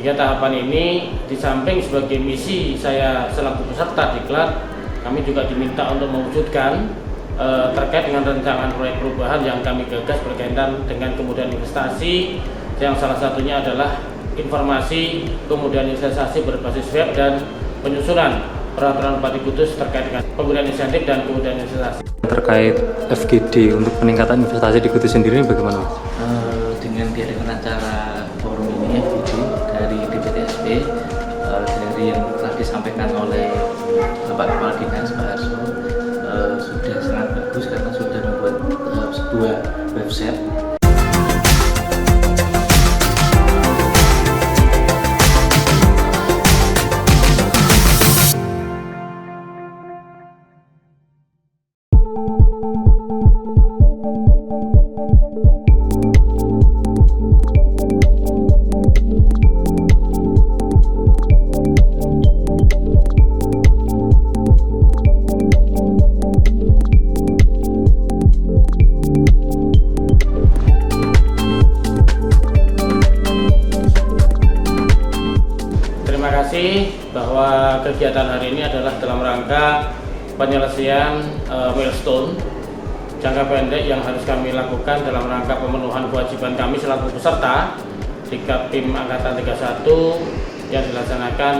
Sehingga tahapan ini di samping sebagai misi saya selaku peserta diklat, kami juga diminta untuk mewujudkan terkait dengan rancangan proyek perubahan yang kami gagas berkaitan dengan kemudahan investasi, yang salah satunya adalah informasi kemudahan investasi berbasis web dan penyusunan peraturan Bupati Kudus terkait dengan pemberian insentif dan kemudahan investasi. Terkait FGD untuk peningkatan investasi di Kudus sendiri bagaimana, Mas? Dengan diadakan acara forum ini FGD dari DPTSP, dari yang telah disampaikan oleh Bapak Kepala Dinas Pak Harso, sudah sangat bagus karena sudah membuat sebuah website. Terima kasih bahwa kegiatan hari ini adalah dalam rangka penyelesaian milestone jangka pendek yang harus kami lakukan dalam rangka pemenuhan kewajiban kami selaku peserta di Kapim Angkatan 31 yang dilaksanakan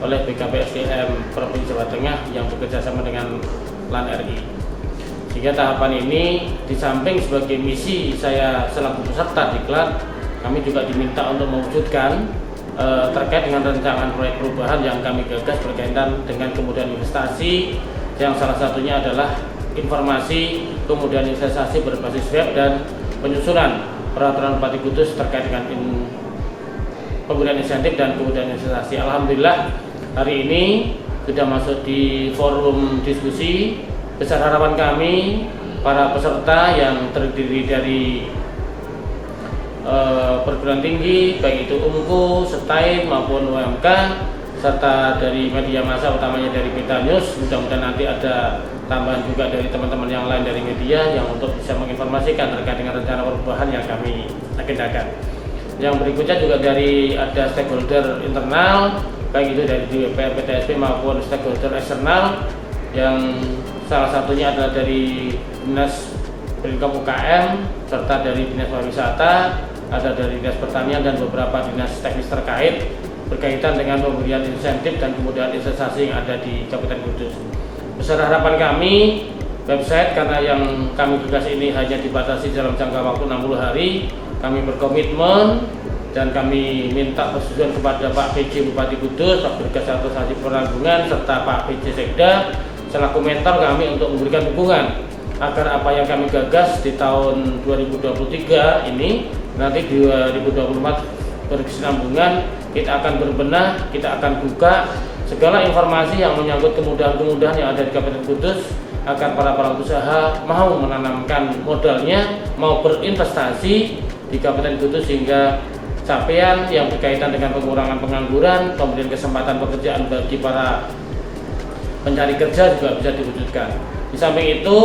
oleh BKPSDM Provinsi Jawa Tengah yang bekerjasama dengan LAN RI. Sehingga tahapan ini di samping sebagai misi saya selaku peserta diklat, kami juga diminta untuk mewujudkan terkait dengan rancangan proyek perubahan yang kami gagas berkaitan dengan kemudahan investasi, yang salah satunya adalah informasi kemudahan investasi berbasis web dan penyusunan peraturan Bupati Kudus terkait dengan pemberian insentif dan kemudahan investasi. Alhamdulillah hari ini sudah masuk di forum diskusi. Besar harapan kami para peserta yang terdiri dari perguruan tinggi, baik itu UMKU, STAIN maupun UMK, serta dari media massa utamanya dari Pita News. Mudah-mudahan nanti ada tambahan juga dari teman-teman yang lain dari media yang untuk bisa menginformasikan terkait dengan rencana perubahan yang kami agendakan. Yang berikutnya juga dari ada stakeholder internal, baik itu dari DPR PTSP maupun stakeholder eksternal, yang salah satunya adalah dari Dinas Pendidikan UKM serta dari Dinas Pariwisata, ada dari Dinas Pertanian dan beberapa dinas teknis terkait berkaitan dengan pemberian insentif dan kemudahan investasi yang ada di Kabupaten Kudus. Besar harapan kami website, karena yang kami tugas ini hanya dibatasi dalam jangka waktu 60 hari, kami berkomitmen dan kami minta persetujuan kepada Pak PJ Bupati Kudus, Pak Birgas Administrasi Penanggungan serta Pak PJ Sekda selaku mentor kami untuk memberikan dukungan agar apa yang kami gagas di tahun 2023 ini nanti 2024 berkesinambungan, kita akan berbenah, kita akan buka segala informasi yang menyangkut kemudahan-kemudahan yang ada di Kabupaten Kudus agar para pelaku usaha mau menanamkan modalnya, mau berinvestasi di Kabupaten Kudus sehingga capaian yang berkaitan dengan pengurangan pengangguran, pemberian kesempatan pekerjaan bagi para pencari kerja juga bisa diwujudkan. Di samping itu,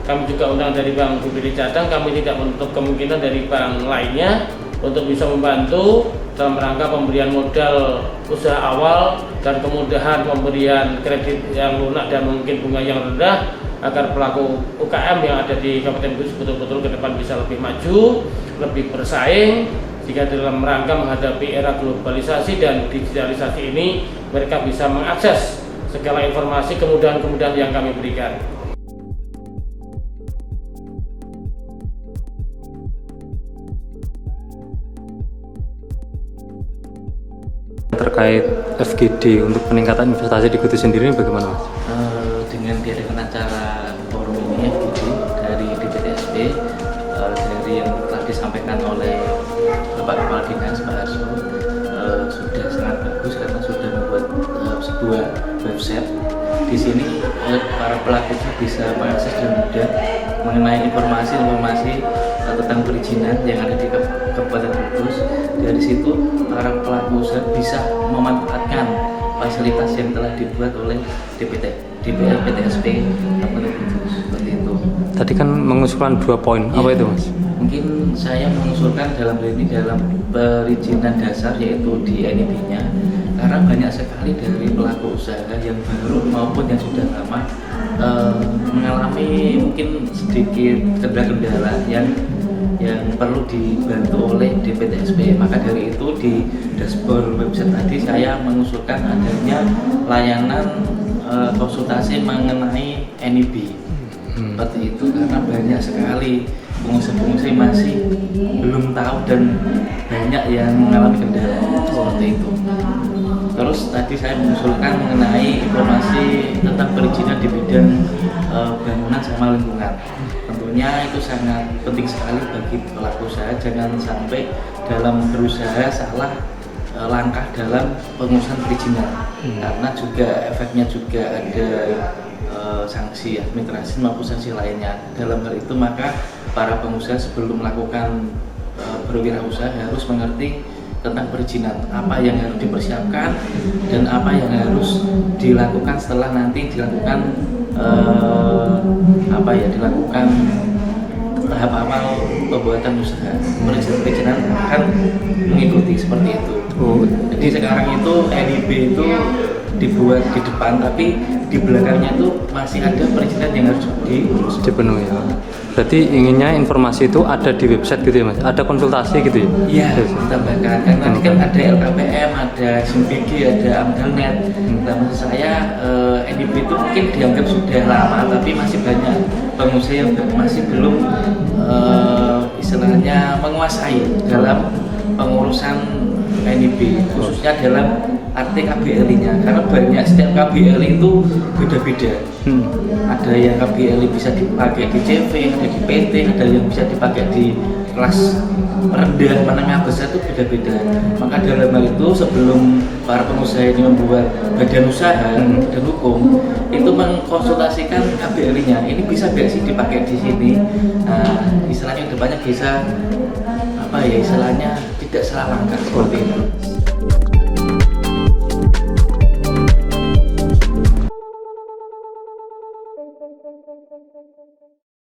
kami juga undang dari Bank BPD Cadang, kami tidak menutup kemungkinan dari bank lainnya untuk bisa membantu dalam rangka pemberian modal usaha awal dan kemudahan pemberian kredit yang lunak dan mungkin bunga yang rendah agar pelaku UKM yang ada di Kabupaten Kudus betul-betul ke depan bisa lebih maju, lebih bersaing, jika dalam rangka menghadapi era globalisasi dan digitalisasi ini mereka bisa mengakses segala informasi kemudahan-kemudahan yang kami berikan. Terkait FGD untuk peningkatan investasi di Kudus sendiri bagaimana, Mas? Dengan diadakan acara forum ini FGD dari DPTSP, dari yang telah disampaikan oleh Bapak Kepala Dinas Pak Harso, sudah sangat bagus karena sudah membuat sebuah website. Di sini para pelaku bisa mengakses dengan mudah mengenai informasi tentang perizinan yang ada di Kabupaten Kudus. Dari situ para pelaku usaha bisa memanfaatkan fasilitas yang telah dibuat oleh DPR PTSP Kabupaten Kudus. Seperti itu. Tadi kan mengusulkan 2 poin, apa itu, Mas? Mungkin saya mengusulkan dalam hal ini dalam perizinan dasar yaitu di NIB-nya, karena banyak sekali dari pelaku usaha yang baru maupun yang sudah lama mengalami mungkin sedikit kendala-kendala yang perlu dibantu oleh DPTSP. Maka dari itu di dashboard website tadi saya mengusulkan adanya layanan konsultasi mengenai NIB. Seperti itu, karena banyak sekali pengusaha-pengusaha masih belum tahu dan banyak yang mengalami kendala seperti itu. Terus tadi saya mengusulkan mengenai informasi tentang perizinan di bidang bangunan sama lingkungan. Tentunya itu sangat penting sekali bagi pelaku usaha, jangan sampai dalam berusaha salah langkah dalam pengurusan perizinan, karena juga efeknya juga ada sanksi administrasi maupun sanksi lainnya. Dalam hal itu maka para pengusaha sebelum melakukan berwirausaha harus mengerti tentang perizinan, apa yang harus dipersiapkan dan apa yang harus dilakukan setelah nanti dilakukan dilakukan tahap awal pembuatan usaha. Perizinan akan mengikuti seperti itu. Jadi sekarang itu NIB itu dibuat di depan, tapi di belakangnya itu masih ada perizinan yang harus dipenuhi. Berarti inginnya informasi itu ada di website gitu ya Mas? Ada konsultasi gitu ya? Iya, ditambahkan. Karena nanti kan ada LKPM, ada SIMBG, ada AMDALNET. Nah, maksud saya NIB itu mungkin dianggap sudah lama, tapi masih banyak pengusaha yang masih belum istilahnya menguasai dalam pengurusan NIB, khususnya dalam arti KBLI-nya, karena banyak setiap KBLI itu beda-beda. Ada yang KBLI bisa dipakai di CV, ada di PT, ada yang bisa dipakai di kelas rendah, menengah, besar, itu beda-beda. Maka dalam hal itu sebelum para pengusaha ini membuat badan usaha dan hukum itu mengkonsultasikan KBLI-nya, ini bisa nggak sih dipakai di sini. Istilahnya depannya bisa istilahnya tidak salah langkah seperti itu.